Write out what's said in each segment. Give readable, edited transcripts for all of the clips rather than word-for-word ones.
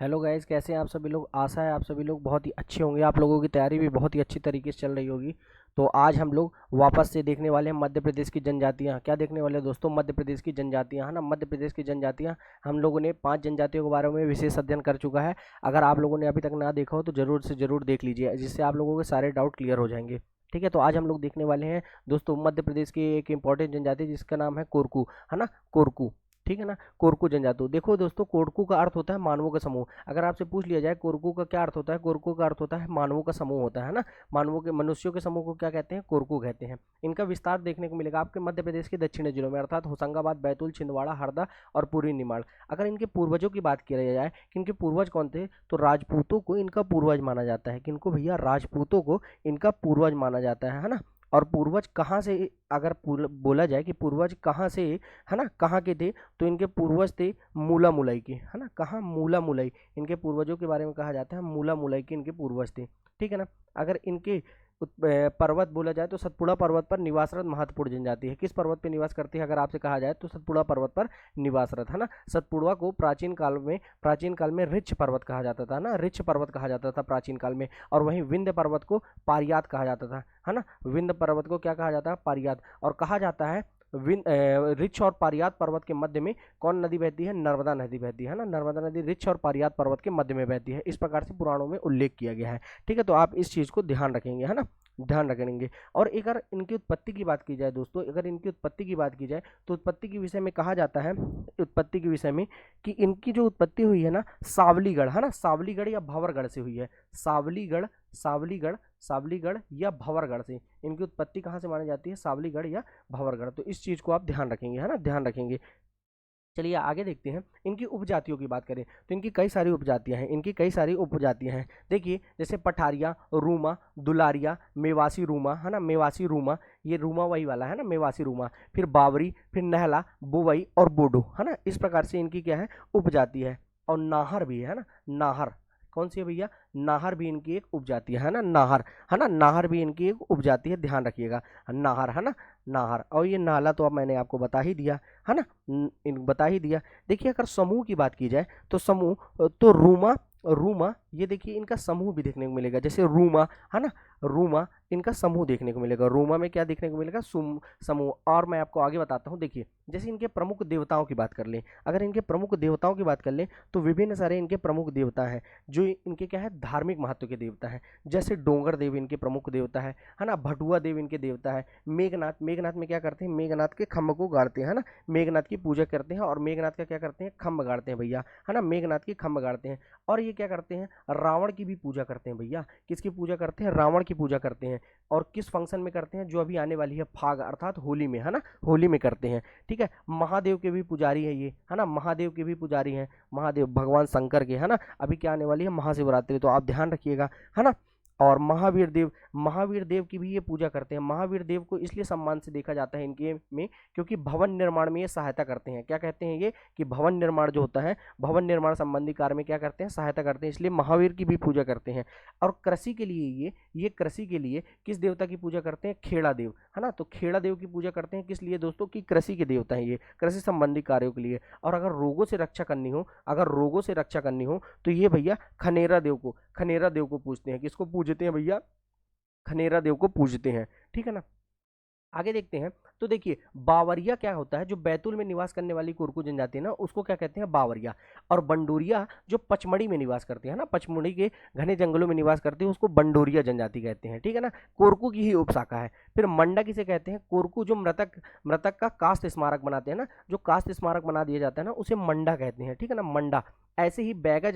Hello guys, कैसे हैं आप सभी लोग। आशा है आप सभी लोग बहुत ही अच्छे होंगे। आप लोगों की तैयारी भी बहुत ही अच्छी तरीके से चल रही होगी। तो आज हम लोग वापस से देखने वाले हैं मध्य प्रदेश की जनजातियां। क्या देखने वाले हैं दोस्तों? मध्य प्रदेश की जनजातियां, है ना। मध्य प्रदेश की जनजातियां, हम लोगों ने 5 जनजातियों के बारे में विशेष अध्ययन कर चुका है। अगर आप लोगों ने अभी तक ना देखा हो तो ज़रूर से ज़रूर देख लीजिए, जिससे आप लोगों के सारे डाउट क्लियर हो जाएंगे। ठीक है, तो आज हम लोग देखने वाले हैं दोस्तों मध्य प्रदेश की एक इंपॉर्टेंट जनजाति जिसका नाम है कोरकू, है ना। कोरकू, ठीक है ना। कोरकू जनजाति। देखो दोस्तों, कोरकू का अर्थ होता है मानवों का समूह। अगर आपसे पूछ लिया जाए कोरकू का क्या अर्थ होता है, कोरकू का अर्थ होता है मानवों का समूह होता है ना। मानवों के, मनुष्यों के समूह को क्या कहते हैं? कोरकू कहते हैं। इनका विस्तार देखने को मिलेगा आपके मध्य प्रदेश के दक्षिणी जिलों में, अर्थात होशंगाबाद, बैतूल, छिंदवाड़ा, हरदा और पूर्वी निमाड़। अगर इनके पूर्वजों की बात की जाए कि इनके पूर्वज कौन थे, तो राजपूतों को इनका पूर्वज माना जाता है। किनको भैया? राजपूतों को इनका पूर्वज माना जाता है ना। और पूर्वज कहाँ से, अगर बोला जाए कि पूर्वज कहाँ से, है ना, कहाँ के थे, तो इनके पूर्वज थे मूला मुलई के, है ना। कहाँ? मूला मुलई। इनके पूर्वजों के बारे में कहा जाता है मूला मुलई के इनके पूर्वज थे। ठीक है ना। अगर इनके पर्वत बोला जाए तो सतपुड़ा पर्वत पर निवासरत महत्वपूर्ण जनजाति है। किस पर्वत पर निवास करती है अगर आपसे कहा जाए तो सतपुड़ा पर्वत पर निवासरत, है ना। सतपुड़ा को प्राचीन काल में ऋक्ष पर्वत कहा जाता था ना। ऋक्ष पर्वत कहा जाता था प्राचीन काल में। और वहीं विंध्य पर्वत को पारियात कहा जाता था, है ना। विंध्य पर्वत को क्या कहा जाता है? पारियात। और कहा जाता है ऋक्ष और पारियात पर्वत के मध्य में कौन नदी बहती है? नर्मदा नदी बहती है ना। नर्मदा नदी ऋक्ष और पारियात पर्वत के मध्य में बहती है, इस प्रकार से पुराणों में उल्लेख किया गया है। ठीक है, तो आप इस चीज को ध्यान रखेंगे, है ना, ध्यान रखेंगे। और अगर इनकी उत्पत्ति की बात की जाए दोस्तों, अगर इनकी उत्पत्ति की बात की जाए तो उत्पत्ति के विषय में कहा जाता है, उत्पत्ति के विषय में, कि इनकी जो उत्पत्ति हुई है ना, सावलीगढ़, है ना, सावलीगढ़ या भंवरगढ़ से हुई है। सावलीगढ़, सावलीगढ़, सावलीगढ़ या भंवरगढ़ से इनकी उत्पत्ति कहाँ से मानी जाती है? सावलीगढ़ या भंवरगढ़। तो इस चीज को आप ध्यान रखेंगे, है ना, ध्यान रखेंगे। चलिए आगे देखते हैं। इनकी उपजातियों की बात करें तो इनकी कई सारी उपजातियां हैं, इनकी कई सारी उपजातियां हैं। देखिए, जैसे पठारिया, रूमा, दुलारिया, मेवासी रूमा, है ना, मेवासी रूमा, ये रूमा वही वाला है ना, मेवासी रूमा। फिर बावरी, फिर नहला, बुवई और बोडो, है ना। इस प्रकार से इनकी क्या है? उपजाति है। और नाहर भी है ना, नाहर। कौन सी है भैया? नाहर भी इनकी एक उपजाति है ना, नाहर, है ना। नाहर भी इनकी एक उपजाति है, ध्यान रखिएगा। नाहर, है ना, नाहर। और ये नाला तो अब मैंने आपको बता ही दिया, है ना, बता ही दिया। देखिए, अगर समूह की बात की जाए तो समूह, तो रूमा, रूमा, ये देखिए इनका समूह भी देखने को मिलेगा। जैसे रूमा, है ना, रूमा, इनका समूह देखने को मिलेगा। रूमा में क्या देखने को मिलेगा? समूह। और मैं आपको आगे बताता हूँ। देखिए, जैसे इनके प्रमुख देवताओं की बात कर लें, अगर इनके प्रमुख देवताओं की बात कर लें तो विभिन्न सारे इनके प्रमुख देवता हैं जो इनके क्या है? धार्मिक महत्व के देवता हैं। जैसे डोंगर देव इनके प्रमुख देवता है ना। भटुआ देव इनके देवता है। मेघनाथ, मेघनाथ में क्या करते हैं? मेघनाथ के खम्भ को गाड़ते हैं, है ना। मेघनाथ की पूजा करते हैं और मेघनाथ का क्या करते हैं? खम्भ गाड़ते हैं भैया, है ना। मेघनाथ की खम्भ गाड़ते हैं। और ये क्या करते हैं? रावण की भी पूजा करते हैं भैया। किसकी पूजा करते हैं? रावण की पूजा करते हैं। और किस फंक्शन में करते हैं? जो अभी आने वाली है फाग, अर्थात होली में, है ना, होली में करते हैं। ठीक है। महादेव के भी पुजारी है ये, है ना, महादेव के भी पुजारी हैं। महादेव भगवान शंकर के, है ना। अभी क्या आने वाली है? महाशिवरात्रि, तो आप ध्यान रखिएगा, है ना। और महावीर देव, महावीर देव की भी ये पूजा करते हैं। महावीर देव को इसलिए सम्मान से देखा जाता है इनके में, क्योंकि भवन निर्माण में ये सहायता करते हैं। क्या कहते हैं ये? कि भवन निर्माण जो होता है, भवन निर्माण संबंधी कार्य में क्या करते हैं? सहायता करते हैं, इसलिए महावीर की भी पूजा करते हैं। और कृषि के लिए ये कृषि के लिए किस देवता की पूजा करते हैं? खेड़ा देव, है ना। तो खेड़ा देव की पूजा करते हैं, किस लिए दोस्तों? की कृषि के देवता हैं ये, कृषि संबंधी कार्यों के लिए। और अगर रोगों से रक्षा करनी हो, अगर रोगों से रक्षा करनी हो तो ये भैया खनेरा देव को, खनेरा देव को पूजते हैं। किसको पूजते हैं भैया? खनेरा देव को पूजते हैं। ठीक है ना। आगे देखते हैं। तो देखिए, बावरिया क्या होता है? जो बैतूल में निवास करने वाली कोरकू जनजाति है ना, उसको क्या कहते हैं? बावरिया। और बंडोरिया जो पचमढ़ी में निवास करती है ना, पचमढ़ी के घने जंगलों में निवास करती है, उसको बंडोरिया जनजाति कहते हैं। ठीक है ना। कोरकू की ही उपशाखा है। फिर मंडा किसे कहते हैं? कोरकू जो मृतक मृतक का कास्त स्मारक बनाते हैं ना, जो कास्त स्मारक बना दिया जाता है ना, उसे मंडा कहते हैं। ठीक है ना, मंडा। ऐसे ही बैगा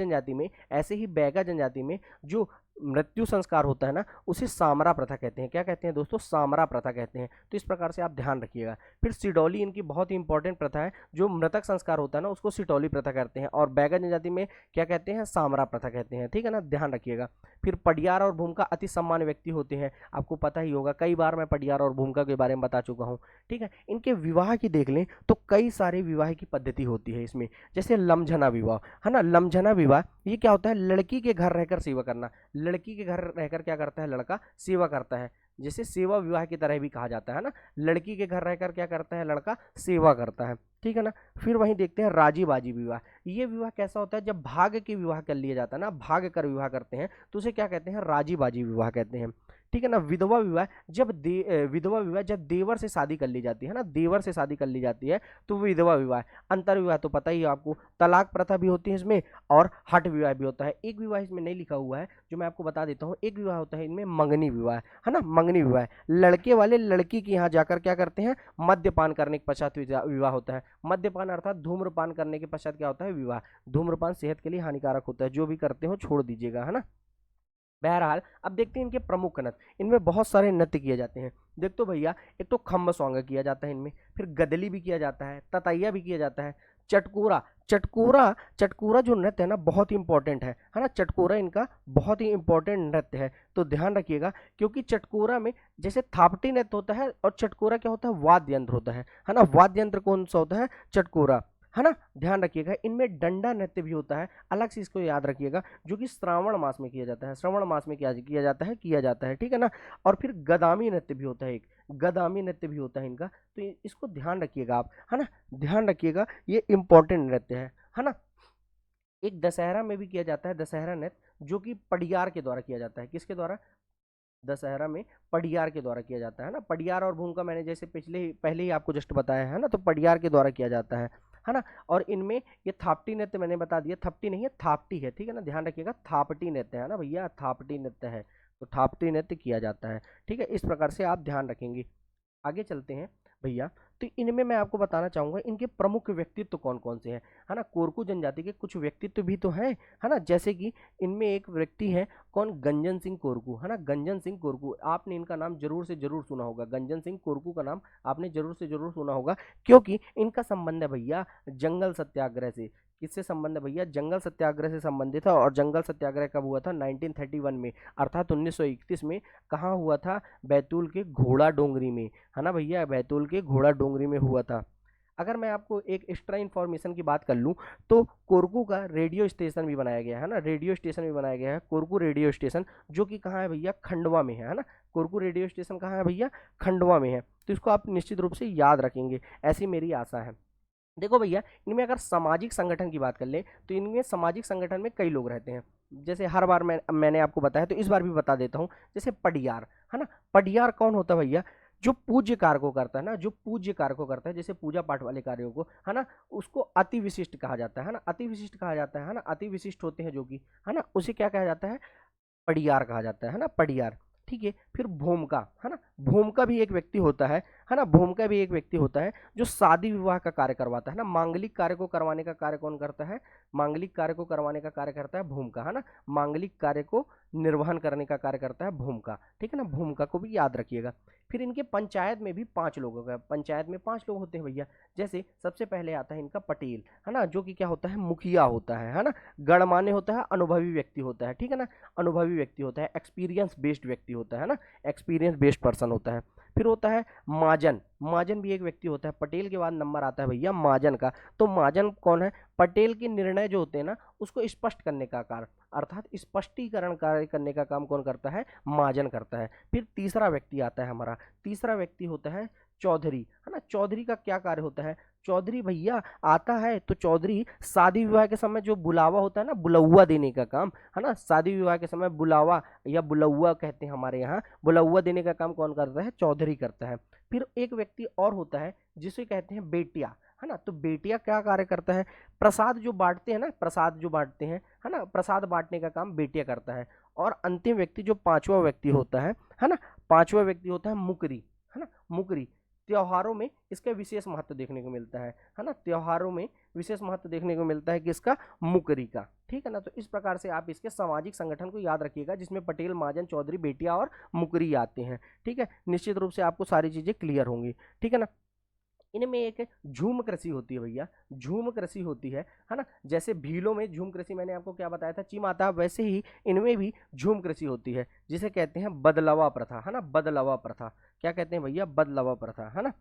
जनजाति में जो मृत्यु संस्कार होता है ना, उसे सामरा प्रथा कहते हैं। क्या कहते हैं दोस्तों? सामरा प्रथा कहते हैं। तो इस प्रकार से आप ध्यान रखिएगा। फिर सिडौली इनकी बहुत ही इंपॉर्टेंट प्रथा है। जो मृतक संस्कार होता है ना, उसको सिडौली प्रथा कहते हैं। और बैगा जनजाति में क्या कहते हैं? सामरा प्रथा कहते हैं। ठीक है ना, ध्यान रखिएगा। फिर पडियार और भूमिका अति सम्मान्य व्यक्ति होते हैं, आपको पता ही होगा, कई बार मैं पडियार और भूमिका के बारे में बता चुका हूँ। ठीक है। इनके विवाह की देख लें तो कई सारे विवाह की पद्धति होती है इसमें। जैसे लमझना विवाह, है ना। लमझना विवाह ये क्या होता है? लड़की के घर रहकर सेवा करना। लड़की के घर रहकर क्या करता है? लड़का सेवा करता है। जैसे सेवा विवाह की तरह भी कहा जाता है ना। लड़की के घर रहकर क्या करता है? लड़का सेवा करता है। ठीक ठीक है ना। फिर वहीं देखते हैं राजी बाजी विवाह। ये विवाह कैसा होता है, जब भाग के विवाह कर लिया जाता है ना, भाग कर विवाह करते हैं तो उसे क्या कहते हैं, राजी बाजी विवाह कहते हैं, ठीक है ना। विधवा विवाह, जब विधवा विवाह जब देवर से शादी कर ली जाती है ना, देवर से शादी कर ली जाती है तो विधवा विवाह। अंतर विवाह तो पता ही है आपको, तलाक प्रथा भी होती है इसमें और हठ विवाह भी होता है। एक विवाह इसमें नहीं लिखा हुआ है जो मैं आपको बता देता हूँ, एक विवाह होता है इनमें मंगनी विवाह, है ना। मंगनी विवाह लड़के वाले लड़की के यहाँ जाकर क्या करते हैं, मद्यपान करने के पश्चात विवाह होता है। मद्यपान अर्थात धूम्रपान करने के पश्चात क्या होता है, विवाह। धूम्रपान सेहत के लिए हानिकारक होता है, जो भी करते हो छोड़ दीजिएगा, है ना। बहरहाल अब देखते हैं इनके प्रमुख नृत्य। इनमें बहुत सारे नृत्य किए जाते हैं। देख तो भैया, एक तो खम्ब सॉन्ग किया जाता है इनमें, फिर गदली भी किया जाता है, ततैया भी किया जाता है, चटकोरा। चटकोरा, चटकोरा जो नृत्य है ना बहुत ही इंपॉर्टेंट है ना। चटकोरा इनका बहुत ही इंपॉर्टेंट नृत्य है, तो ध्यान रखिएगा। क्योंकि चटकोरा में जैसे थापटी नृत्य होता है और चटकोरा क्या होता है, वाद्य यंत्र होता है ना। वाद्य यंत्र कौन सा होता है, चटकोरा, है ना। ध्यान रखिएगा। इनमें डंडा नृत्य भी होता है, अलग से इसको याद रखिएगा, जो कि श्रावण मास में किया जाता है। श्रावण मास में किया जाता है, ठीक है ना। और फिर गदामी नृत्य भी होता है, एक गदामी नृत्य भी होता है इनका, तो इसको ध्यान रखिएगा आप, है ना। ध्यान रखिएगा, ये इंपॉर्टेंट नृत्य है ना। एक दशहरा में भी किया जाता है, दशहरा नृत्य, जो कि पडियार के द्वारा किया जाता है। किसके द्वारा, दशहरा में पडियार के द्वारा किया जाता है ना। पडियार और भूमिका मैंने जैसे पहले ही आपको जस्ट बताया है ना, तो पडियार के द्वारा किया जाता है ना। और इनमें ये थापटी नृत्य मैंने बता दिया, थपटी नहीं है थापटी है, ठीक है ना। ध्यान रखिएगा, थापटी नृत्य है ना भैया, थापटी नृत्य है, तो थापटी नृत्य किया जाता है, ठीक है। इस प्रकार से आप ध्यान रखेंगे। आगे चलते हैं भैया, तो इनमें मैं आपको बताना चाहूंगा इनके प्रमुख व्यक्तित्व कौन कौन से हैं, है ना। कोरकू जनजाति के कुछ व्यक्तित्व भी तो हैं, है ना। जैसे कि इनमें एक व्यक्ति है कौन, गंजन सिंह कोरकू, है ना। गंजन सिंह कोरकू, आपने इनका नाम जरूर से जरूर सुना होगा। गंजन सिंह कोरकू का नाम आपने जरूर से जरूर सुना होगा, क्योंकि इनका संबंध है भैया जंगल सत्याग्रह से। किससे संबंध है भैया, जंगल सत्याग्रह से संबंधित है। और जंगल सत्याग्रह कब हुआ था, 1931 में, अर्थात 1931 में। कहाँ हुआ था, बैतूल के घोड़ा डोंगरी में, है ना भैया, बैतूल के घोड़ा डोंगरी में हुआ था। अगर मैं आपको एक एक्स्ट्रा इन्फॉर्मेशन की बात कर लूँ, तो कोरकू का रेडियो स्टेशन भी बनाया गया है ना, रेडियो स्टेशन भी बनाया गया है, कोरकू रेडियो स्टेशन, जो कि कहाँ है भैया, खंडवा में है ना। कोरकू रेडियो स्टेशन कहाँ है भैया, खंडवा में है। तो इसको आप निश्चित रूप से याद रखेंगे, ऐसी मेरी आशा है। देखो भैया, इनमें अगर सामाजिक संगठन की बात कर ले, तो इनमें सामाजिक संगठन में कई लोग रहते हैं। जैसे हर बार मैंने आपको बताया, तो इस बार भी बता देता हूँ। जैसे पडियार, है ना। पडियार कौन होता है भैया, जो पूज्य कार्य को करता है ना, जो पूज्य कार्य को करता है, जैसे पूजा पाठ वाले कार्यों को, है ना, उसको अति विशिष्ट कहा जाता है ना, अति विशिष्ट कहा जाता है ना। अति विशिष्ट होते हैं जो कि, है ना, उसे क्या कहा जाता है, पडियार कहा जाता है ना, पडियार, ठीक है। फिर भूमका, है ना। भूमका भी एक व्यक्ति होता है ना। भूमका भी एक व्यक्ति होता है जो शादी विवाह का कार्य करवाता है ना। मांगलिक कार्य को करवाने का कार्य कौन करता है, मांगलिक कार्य को करवाने का कार्य करता है भूमका, है ना। मांगलिक कार्य को निर्वहन करने का कार्य करता है भूमका, ठीक है ना। भूमका को भी याद रखिएगा। फिर इनके पंचायत में भी 5 लोगों का, पंचायत में 5 लोग होते हैं भैया। जैसे सबसे पहले आता है इनका पटेल, है ना, जो कि क्या होता है, मुखिया होता है ना। गणमान्य होता है, अनुभवी व्यक्ति होता है, ठीक है ना। अनुभवी व्यक्ति होता है, एक्सपीरियंस बेस्ड व्यक्ति होता है ना, एक्सपीरियंस बेस्ड पर्सन होता है। फिर होता है महाजन, महाजन भी एक व्यक्ति होता है। पटेल के बाद नंबर आता है भैया महाजन का। तो महाजन कौन है, पटेल के निर्णय जो होते हैं ना, उसको स्पष्ट करने का कार्य, अर्थात स्पष्टीकरण कार्य करने का काम कौन करता है, महाजन करता है। फिर तीसरा व्यक्ति आता है हमारा, तीसरा व्यक्ति होता है चौधरी, है ना। चौधरी का क्या कार्य होता है, चौधरी भैया आता है तो चौधरी शादी विवाह के समय जो बुलावा होता है ना, बुलौआ देने का काम, है ना। शादी विवाह के समय बुलावा या बुलौआ कहते हैं हमारे यहाँ, बुलौआ देने का काम कौन करता है, चौधरी करता है। फिर एक व्यक्ति और होता है जिसे कहते हैं बेटिया, है ना। तो बेटिया क्या कार्य करता है, प्रसाद जो बांटते हैं ना, प्रसाद जो बांटते हैं, है ना, प्रसाद बांटने का काम बेटिया करता है। और अंतिम व्यक्ति जो 5वां व्यक्ति होता है ना, 5वां व्यक्ति होता है मुकरी, है ना, मुकरी। त्योहारों में इसका विशेष महत्व देखने को मिलता है ना। त्योहारों में विशेष महत्व देखने को मिलता है किसका, मुकरी का, ठीक है ना। तो इस प्रकार से आप इसके सामाजिक संगठन को याद रखिएगा, जिसमें पटेल, महाजन, चौधरी, बेटिया और मुकरी आते हैं, ठीक है। निश्चित रूप से आपको सारी चीजें क्लियर होंगी, ठीक है ना। इनमें एक झूम कृषि होती है भैया, झूम कृषि होती है ना। जैसे भीलों में झूम कृषि मैंने आपको क्या बताया था, चिमाता, वैसे ही इनमें भी झूम कृषि होती है, जिसे कहते हैं बदलवा प्रथा, है ना। बदलवा प्रथा, क्या कहते हैं भैया, बदलवा प्रथा, है ना।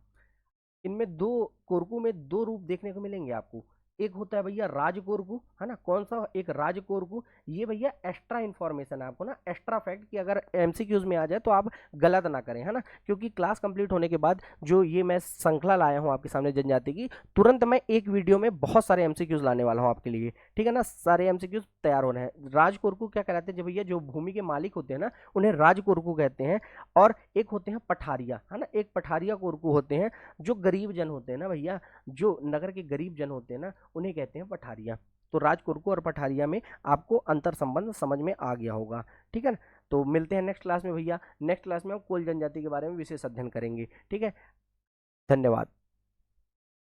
इनमें दो, कोरकू में 2 रूप देखने को मिलेंगे आपको। एक होता है भैया राजकोरकू, है ना, कौन सा, एक राजकोरकू। ये भैया एक्स्ट्रा इन्फॉर्मेशन है आपको ना, एक्स्ट्रा फैक्ट कि अगर एमसीक्यूज में आ जाए तो आप गलत ना करें, है ना। क्योंकि क्लास कंप्लीट होने के बाद जो ये मैं श्रृंखला लाया हूँ आपके सामने जनजाति की, तुरंत मैं एक वीडियो में बहुत सारे एमसीक्यूज लाने वाला हूँ आपके लिए, ठीक है ना। सारे एमसीक्यूज तैयार हो रहे हैं। राजकोरकू क्या कहलाते हैं, जब भैया जो भूमि के मालिक होते हैं ना, उन्हें राजकोरकू कहते हैं। और एक होते हैं पठारिया, है ना, एक पठारिया कोरकू होते हैं। जो गरीब जन होते हैं ना भैया, जो नगर के गरीब जन होते हैं ना, उन्हें कहते हैं पठारिया। तो राजकोरकू और पठारिया में आपको अंतर संबंध समझ में आ गया होगा, ठीक है ना। तो मिलते हैं नेक्स्ट क्लास में भैया। नेक्स्ट क्लास में हम कोल जनजाति के बारे में विशेष अध्ययन करेंगे, ठीक है। धन्यवाद।